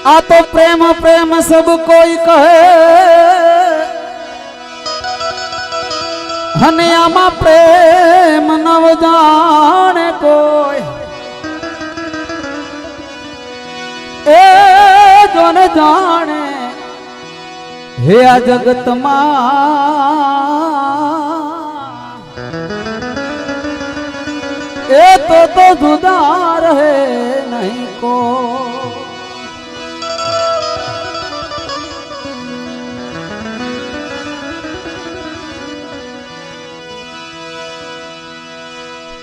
आ तो प्रेम प्रेम सब कोई कहे हने आमा प्रेम नव जाने कोई ए जो न जाने हे आ जगत मां ए तो जुदा रहे नहीं को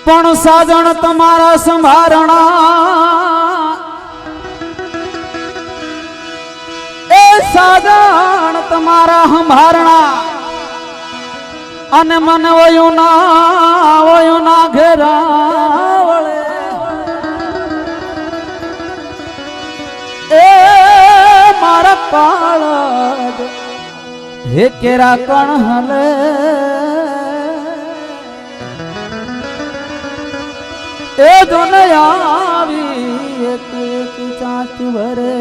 पण साजन तमारा संभारणा ए साजन तमारा संभारणा अने मन वयु ना घेरा वळे ए मारा काळज हे केरा कण हले ए दुनिया एक एक चाँच भरे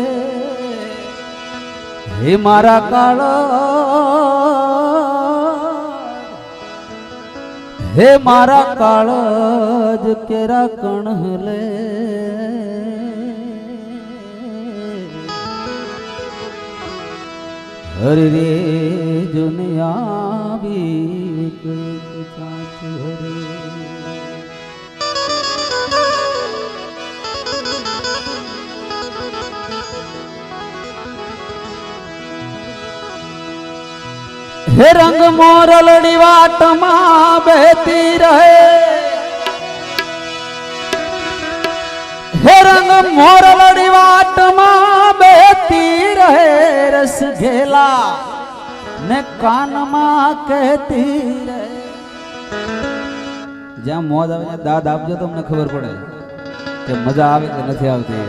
हे मारा काळो हे मारा काळज केरा कण हले हरे रे दुनिया एक एक चाँच भरे हे रंग मोरलड़ी वाट मां बहती रहे हे रंग मोरलड़ी वाट मां बहती रहे रस घेला ने कान मां कहती रहे ज्यां मोज आवे दाद आपजो तो अमने खबर पड़े के मजा आवे के नथी आवती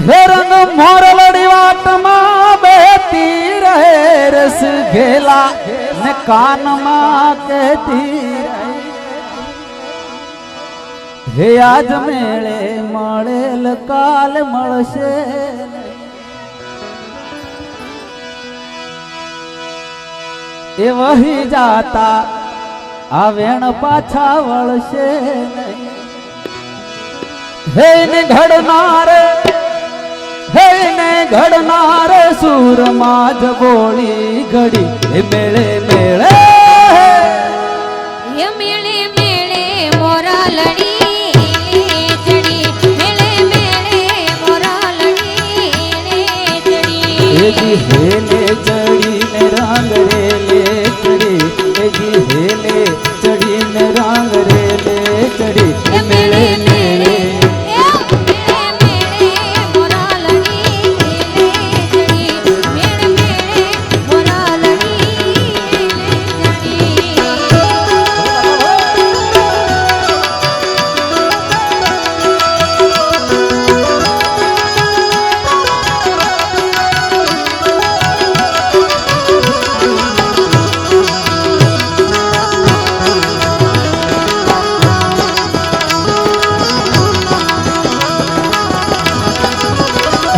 हे रंग मोरलड़ी वाट मां बहती रहे रस घेला ने कान मां कहती रहे हे आज मेले मळेल काल मळशे ए वही जाता आवेण पाछा वळशे नहीं हे ने घडनारे हे ने घडनार सूर माझ बोळी घडी हे मेळे मेळे ये मेळे मेळे मोरा लडी चढ़ी मेळे मेळे मोरा लडी चढ़ी हे जी हेले चढ़ी ने रंग रेले चढ़ी हे जी हेले चढ़ी ने रंग रेले चढ़ी हे मेळे मेळे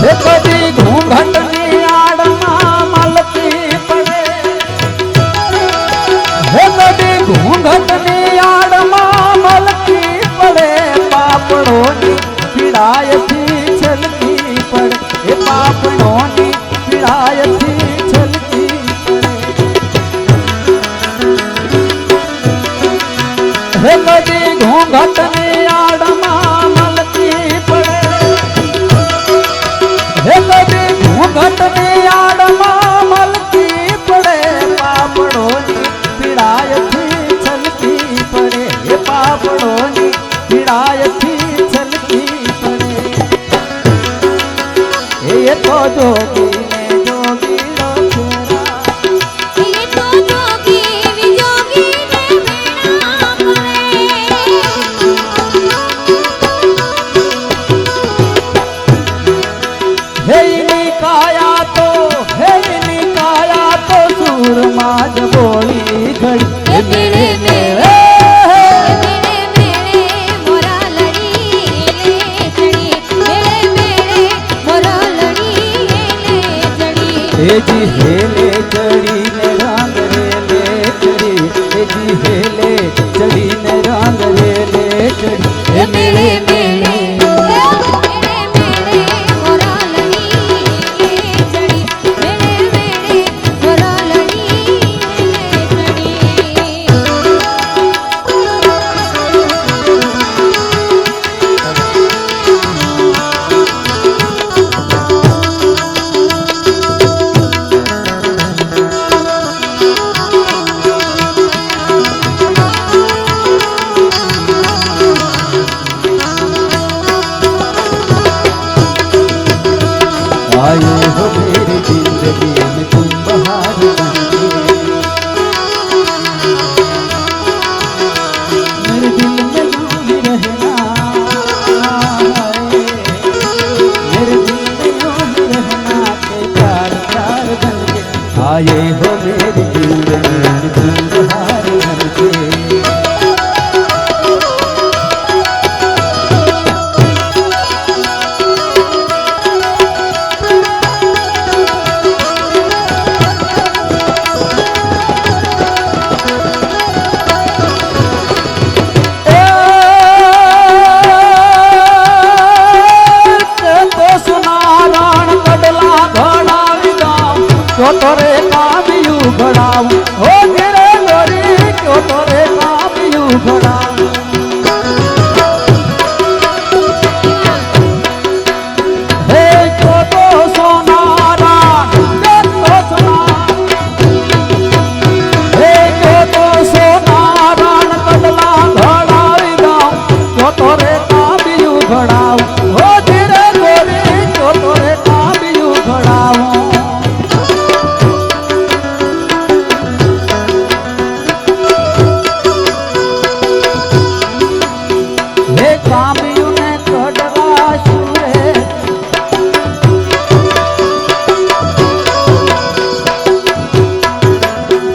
हे कदी घूंघटनी आड़मा मलकी पड़े हे कदी घूंघटनी आड़मा मलकी पड़े पापड़ों की पीड़ाय थी छलकी पड़े हे पापड़ों की पीड़ाय थी छलकी पड़े हे कदी घूंघटनी आड़मा मलकी पड़े हे कदी घूंघटनी आड़मा मलकी पड़े पापड़ों की पीड़ाय थी छलकी पड़े हे पापड़ों की पीड़ाय थी छलकी पड़े ये तो जोगी ने जोगी रो छोरा ये तो जोगी विजोगी ने बेड़ा हे निकाया तो सूर माझ बोली घड़ी મેળે મેળે મોરા લડી લે ચડી મેળે મેળે મોરા લડી લે ચડી એજી હેલે ચડીને રાંગ રેલે ચડી એજી હેલે ચડીને રાંગ રેલે ચડી એ મેળે મેળે મોરા લડી લે ચડી મેળે મેળે મોરા લડી લે ચડી आए हो मेरी जिंदगी में तुम बहार बनके मेरे दिल में यूं ही रहना मेरे दिल में यूं ही रहना के प्यार प्यार बनके आए हो मेरी जिंदगी में तुम बहार बनके તોરે કામ્યું ઘડાવું હો ઘેરે દોરી ક્યો તોરે કામ્યું ઘડાવું હે ક્યો તો સોનારા ક્યો તો સોના હે ક્યો તો સોનારા કડલા ઘડાવી દઉં ક્યો તોરે કામ્યું ઘડાવું હો ઘેરે દોરી ક્યો તોરે કામ્યું ઘડાવું કામ્યું ને કડવા શુરે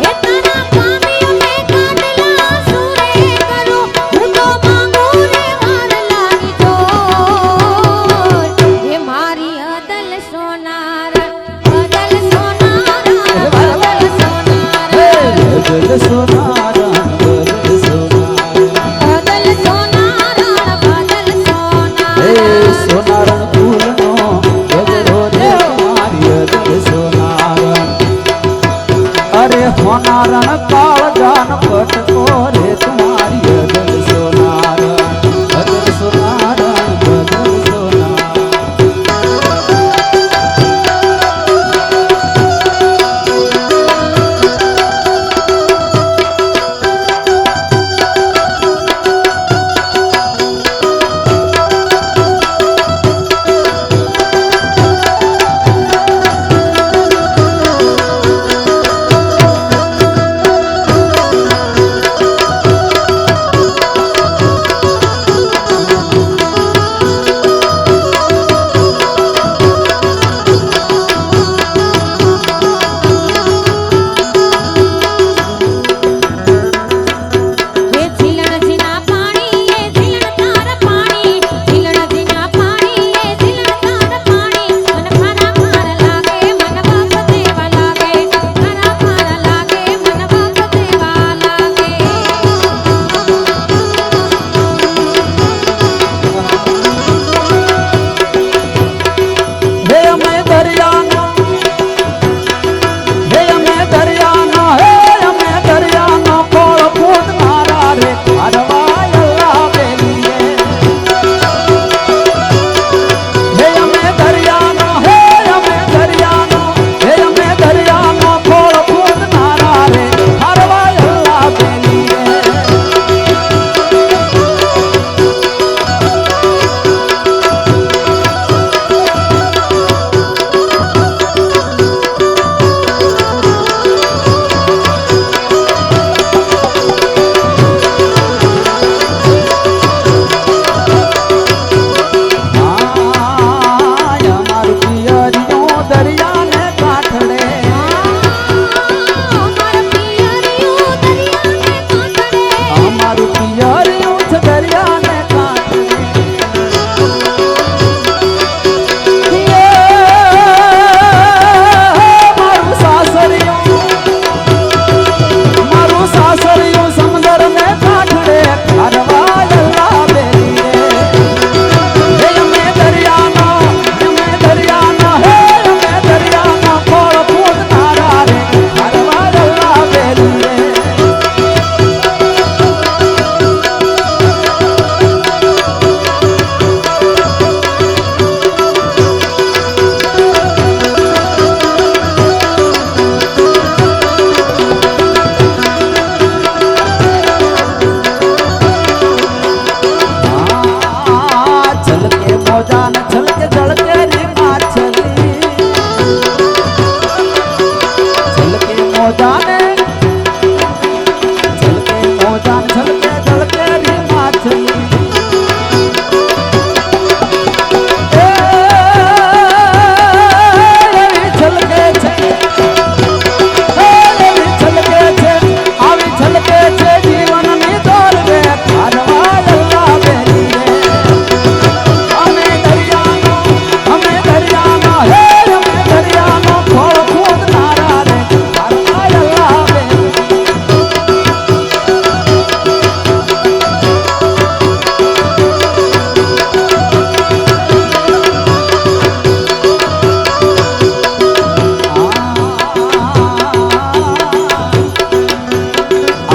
એ તારા કામિયોને કાઢલા સુરે કરું હું તો માંગુ રે વાર લાગી જો એ મારી અદલ સોનાર બદલ સોનાર બદલ સોનાર બદલ સોનારા બદલ સોનારા બદલ સોનાર બદલ સોનાર હે સોનારણ ફૂલનો ગજરો રે મારી અદલ સોનારણ અરે હોનારણ કાળજાન પટકો રે તમારી અદલ સોનારણ બદલ સોનારણ બદલ સોનાર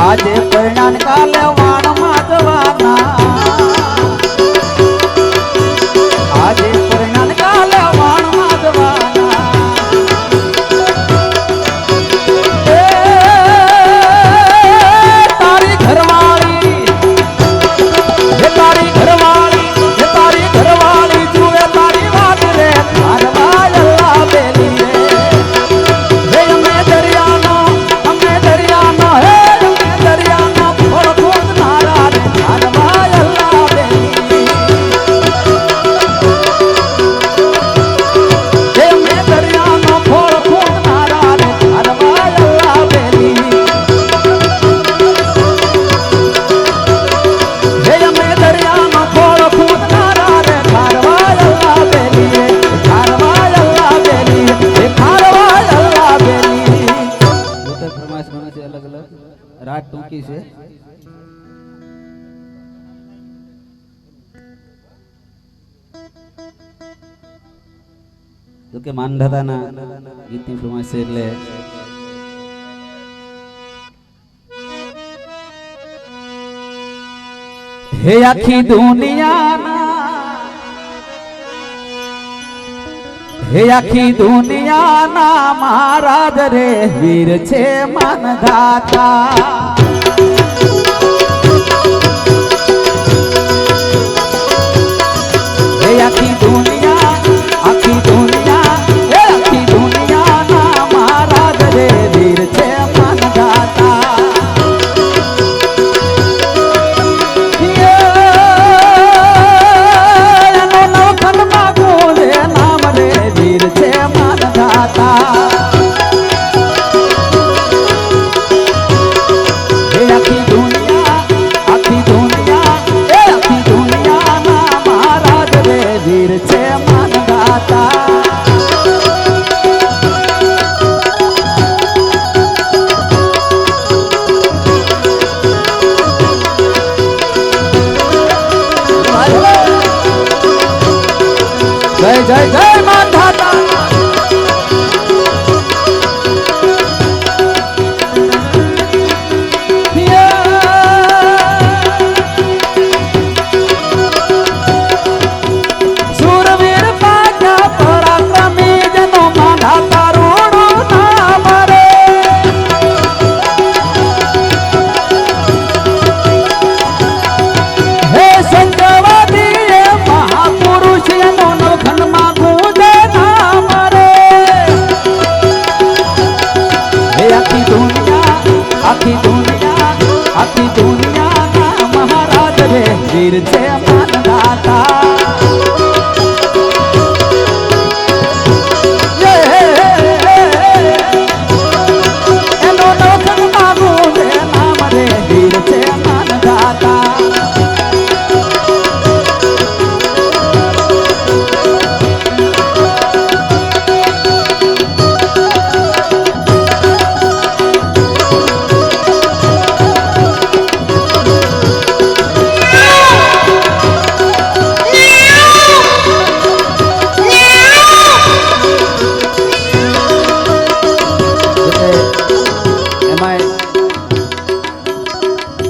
આજે પરિણામ કાલે વાણમાં જવાના આજે પરિણામ કાલે વાણમાં જવાના તારી ઘરવાળી તારી ઘરવાળી જુએ તારી વાત રે મારવા અલ્લાહ બેલી રે અમે દરિયાનો હે દરિયાનો ફોડ ખોદનારા રે મારવા અલ્લાહ બેલી અમે દરિયાનો ફોડ ખોદનારા રે મારવા અલ્લાહ બેલી અમે દરિયાનો ફોડ ખોદનારા રે મારવા અલ્લાહ બેલી મારવા અલ્લાહ બેલી મારવા અલ્લાહ બેલી ફરમાઈશ બને છે અલગ અલગ રાત ટૂંકી છે તો કે માનધાતાના ગીતની ફરમાઈશ છે એટલે હે આખી દુનિયાના મહારાજ રે વીર છે માનધાતા હે આખી દુનિયાના મહારાજ રે વીર છે માનધાતા વીર છે માનધાતા જય જય જય માનધાતા આખી દુનિયાના મહારાજ રે વીર છે માનધાતા એનો નોખન માગું રે નામ રે વીર છે માનધાતા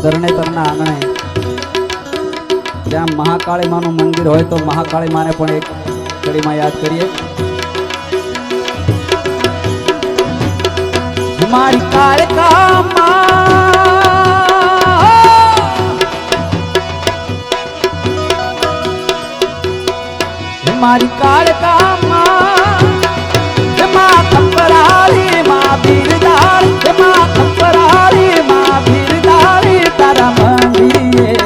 તરણેતરના આંગણે જ્યાં મહાકાળી માનું મંદિર હોય તો મહાકાળી માને પણ એક કડીમાં યાદ કરીએ મારી કાળકા મારી કાળકા માં ખપરાળી માં બિરદાળી માં ખપરાળી માં બિરદાળી તારા મંદિરે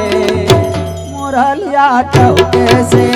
મોરલિયા ચૌકે છે